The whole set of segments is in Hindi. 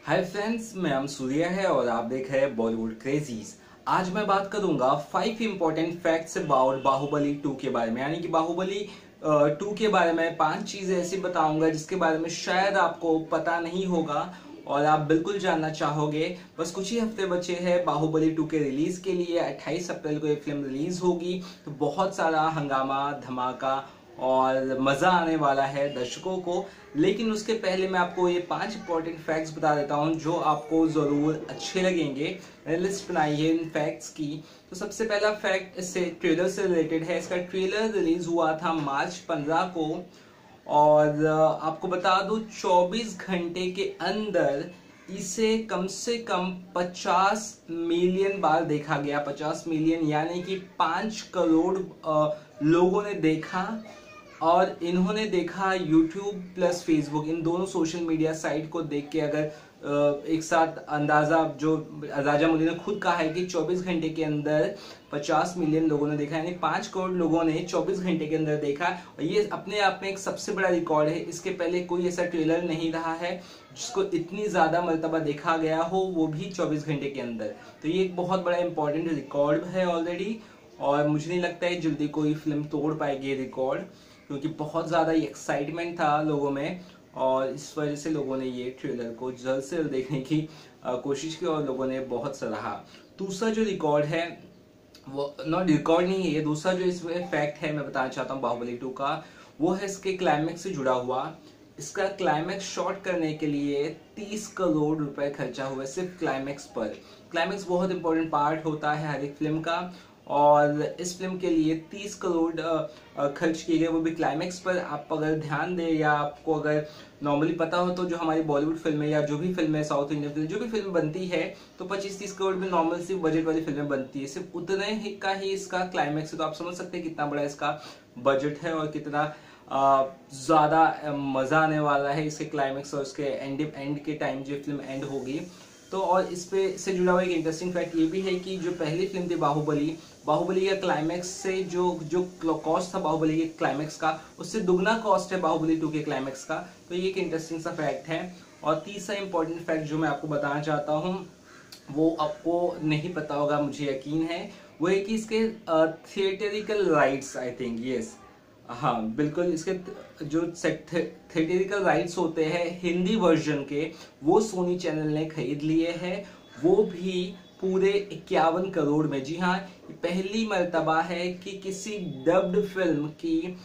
हाय फ्रेंड्स, मैं हम सूर्या है और आप देख रहे हैं बॉलीवुड क्रेजीज। आज मैं बात करूंगा 5 इंपॉर्टेंट फैक्ट्स अबाउट बाहुबली 2 के बारे में, यानी कि बाहुबली 2 के बारे में 5 चीजें ऐसी बताऊंगा जिसके बारे में शायद आपको पता नहीं होगा और आप बिल्कुल जानना चाहोगे। बस कुछ ही हफ्ते बचे हैं बाहुबली 2 के रिलीज के लिए। 28 अप्रैल को ये फिल्म रिलीज होगी, तो बहुत सारा हंगामा, धमाका और मजा आने वाला है दर्शकों को। लेकिन उसके पहले मैं आपको ये 5 इंपॉर्टेंट फैक्ट्स बता देता हूँ जो आपको जरूर अच्छे लगेंगे। मैंने लिस्ट बनाई है इन फैक्ट्स की। तो सबसे पहला फैक्ट इससे ट्रेलर से रिलेटेड है। इसका ट्रेलर रिलीज हुआ था मार्च 15 को और आपको बता दूं 24 घंटे के अंदर इसे कम से कम 50 मिलियन बार देखा गया। 50 मिलियन यानी कि 5 करोड़ लोगों ने देखा। और इन्होंने देखा YouTube प्लस फेसबुक, इन दोनों सोशल मीडिया साइट को देख के अगर एक साथ अंदाजा, जो राजा मौली ने खुद कहा है कि 24 घंटे के अंदर 50 मिलियन लोगों ने देखा, यानी 5 करोड़ लोगों ने 24 घंटे के अंदर देखा। और ये अपने आप में एक सबसे बड़ा रिकॉर्ड है। इसके पहले कोई ऐसा ट्रेलर नहीं रहा है जिसको इतनी ज्यादा मर्तबा देखा गया हो, वो भी 24 घंटे के अंदर। तो ये एक बहुत बड़ा इंपॉर्टेंट रिकॉर्ड है ऑलरेडी, और मुझे नहीं लगता है जल्दी कोई फिल्म तोड़ पाएगी ये रिकॉर्ड, क्योंकि बहुत ज़्यादा एक्साइटमेंट था लोगों में और इस वजह से लोगों ने ये ट्रेलर को जल्द से जल्द देखने की कोशिश की और लोगों ने बहुत सराहा। दूसरा जो रिकॉर्ड है, वो नॉट रिकॉर्ड नहीं है, ये दूसरा जो इसमें फैक्ट है मैं बताना चाहता हूँ बाहुबली 2 का, वो है इसके क्लाइमैक्स से जुड़ा हुआ। इसका क्लाइमैक्स शॉट करने के लिए 30 करोड़ रुपए खर्चा हुआ है सिर्फ क्लाइमैक्स पर। क्लाइमैक्स बहुत इंपॉर्टेंट पार्ट होता है हर एक फिल्म का, और इस फिल्म के लिए 30 करोड़ खर्च किए गए, वो भी क्लाइमैक्स पर। आप अगर ध्यान दें या आपको अगर नॉर्मली पता हो तो जो हमारी बॉलीवुड फिल्में या जो भी फिल्में, साउथ इंडियन फिल्म, जो भी फिल्म बनती है तो 25-30 करोड़ में नॉर्मल सी बजट वाली फिल्में बनती है। सिर्फ उतने ही का ही इसका क्लाइमैक्स है। तो आप समझ सकते हैं कितना बड़ा इसका बजट है और कितना ज्यादा मजा आने वाला है इसके क्लाइमैक्स और इसके एंड के टाइम जो फिल्म एंड होगी। तो और इस पे से जुड़ा हुआ एक इंटरेस्टिंग फैक्ट ये भी है कि जो पहली फिल्म थी बाहुबली का क्लाइमैक्स से जो कॉस्ट था बाहुबली के क्लाइमैक्स का, उससे दुगना कॉस्ट है बाहुबली 2 के क्लाइमैक्स का। तो ये एक इंटरेस्टिंग सा फैक्ट है। और तीसरा इंपॉर्टेंट फैक्ट जो मैं आपको बताना चाहता हूँ, वो आपको नहीं पता होगा मुझे यकीन है, वो है कि इसके theatrical rights, I think yes, हाँ बिल्कुल, इसके जो थिएटरिकल राइट्स होते हैं हिंदी वर्जन के, वो सोनी चैनल ने खरीद लिए हैं, वो भी पूरे 51 करोड़ में। जी हाँ, पहली मर्तबा है कि किसी डब्ड फिल्म की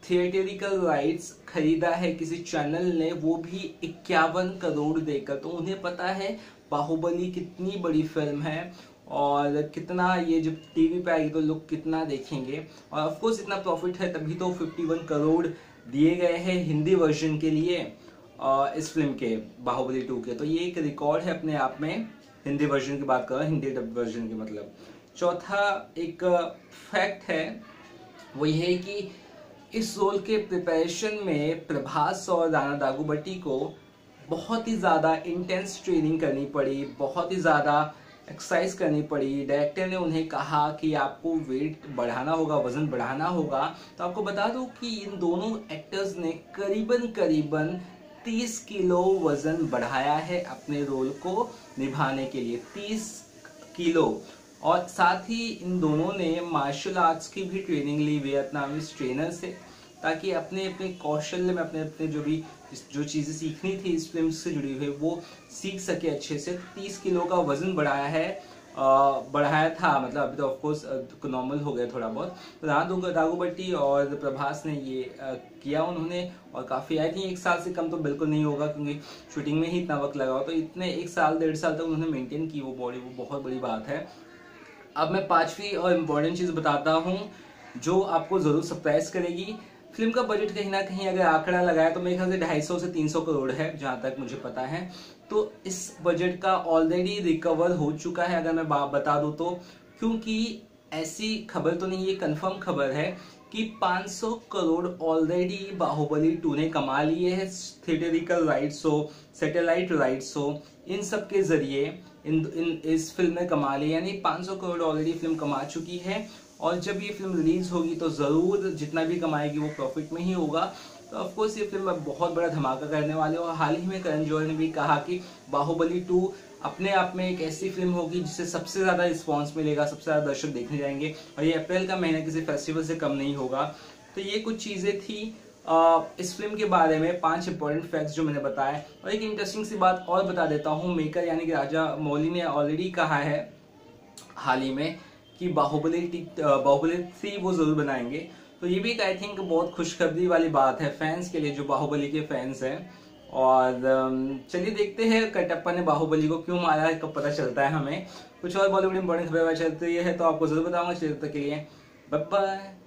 थिएटरिकल राइट्स खरीदा है किसी चैनल ने, वो भी 51 करोड़ देकर। तो उन्हें पता है बाहुबली कितनी बड़ी फिल्म है और कितना ये जब टीवी पे आएगी तो लोग कितना देखेंगे। और ऑफ कोर्स इतना प्रॉफिट है तभी तो 51 करोड़ दिए गए हैं हिंदी वर्जन के लिए इस फिल्म के, बाहुबली 2 के। तो ये एक रिकॉर्ड है अपने आप में, हिंदी वर्जन की बात कर रहा हूँ, हिंदी डब वर्जन की मतलब। चौथा एक फैक्ट है, वो ये है कि इस रोल के प्रिपरेशन में प्रभास और राणा दागुबटी को बहुत ही ज़्यादा इंटेंस ट्रेनिंग करनी पड़ी, बहुत ही ज़्यादा एक्सरसाइज करनी पड़ी। डायरेक्टर ने उन्हें कहा कि आपको वेट बढ़ाना होगा, वजन बढ़ाना होगा। तो आपको बता दूं कि इन दोनों एक्टर्स ने करीबन 30 किलो वजन बढ़ाया है अपने रोल को निभाने के लिए, 30 किलो। और साथ ही इन दोनों ने मार्शल आर्ट्स की भी ट्रेनिंग ली वियतनामीज ट्रेनर से, ताकि अपने अपने कौशल्य में अपने जो चीज़ें सीखनी थी इस फिल्म से जुड़ी हुई वो सीख सके अच्छे से। 30 किलो का वजन बढ़ाया था, मतलब अभी तो ऑफकोर्स नॉर्मल हो गया थोड़ा बहुत। तो राणा दागुबटी और प्रभास ने ये किया उन्होंने, और काफ़ी, आई थिंक 1 साल से कम तो बिल्कुल नहीं होगा क्योंकि शूटिंग में ही इतना वक्त लगा हो। तो इतने 1 साल 1.5 साल तक उन्होंने मेंटेन की वो बॉडी, वो बहुत बड़ी बात है। अब मैं 5वीं और इम्पोर्टेंट चीज़ बताता हूँ जो आपको ज़रूर सरप्राइज करेगी। फिल्म का बजट कहीं ना कहीं अगर आंकड़ा लगाया तो मेरे ख्याल से 250 से 300 करोड़ है, जहां तक मुझे पता है। तो इस बजट का ऑलरेडी रिकवर हो चुका है अगर मैं बता दूं तो, क्योंकि ऐसी खबर तो नहीं, ये कंफर्म खबर है कि 500 करोड़ ऑलरेडी बाहुबली 2 ने कमा लिए हैं। थिएटरिकल राइट्स हो, सैटेलाइट राइट्स हो, इन सब के जरिए इस फिल्म ने कमा लिए, यानी 500 करोड़ ऑलरेडी फिल्म कमा चुकी है। और जब ये फिल्म रिलीज होगी तो जरूर जितना भी कमाएगी वो प्रॉफिट में ही होगा। तो ऑफकोर्स ये फिल्म बहुत बड़ा धमाका करने वाले और हाल ही में करण जौहर ने भी कहा कि बाहुबली 2 अपने आप में एक ऐसी फिल्म होगी जिसे सबसे ज्यादा रिस्पॉन्स मिलेगा, सबसे ज्यादा दर्शक देखने जाएंगे और ये अप्रैल का महीना किसी फेस्टिवल से कम नहीं होगा। तो ये कुछ चीजें थी इस फिल्म के बारे में, 5 इंपॉर्टेंट फैक्ट्स जो मैंने बताए। और एक इंटरेस्टिंग सी बात और बता देता हूँ, मेकर यानी कि राजा मौली ने ऑलरेडी कहा है हाल ही में कि बाहुबली 3 वो जरूर बनाएंगे। तो ये भी एक आई थिंक बहुत खुशखबरी वाली बात है फैंस के लिए, जो बाहुबली के फैंस हैं। और चलिए देखते हैं कटप्पा ने बाहुबली को क्यों मारा है, कब पता चलता है हमें। कुछ और बॉलीवुड इंपॉर्टेंट खबर चलती है तो आपको जरूर बताऊंगा। तक के लिए बाय बाय।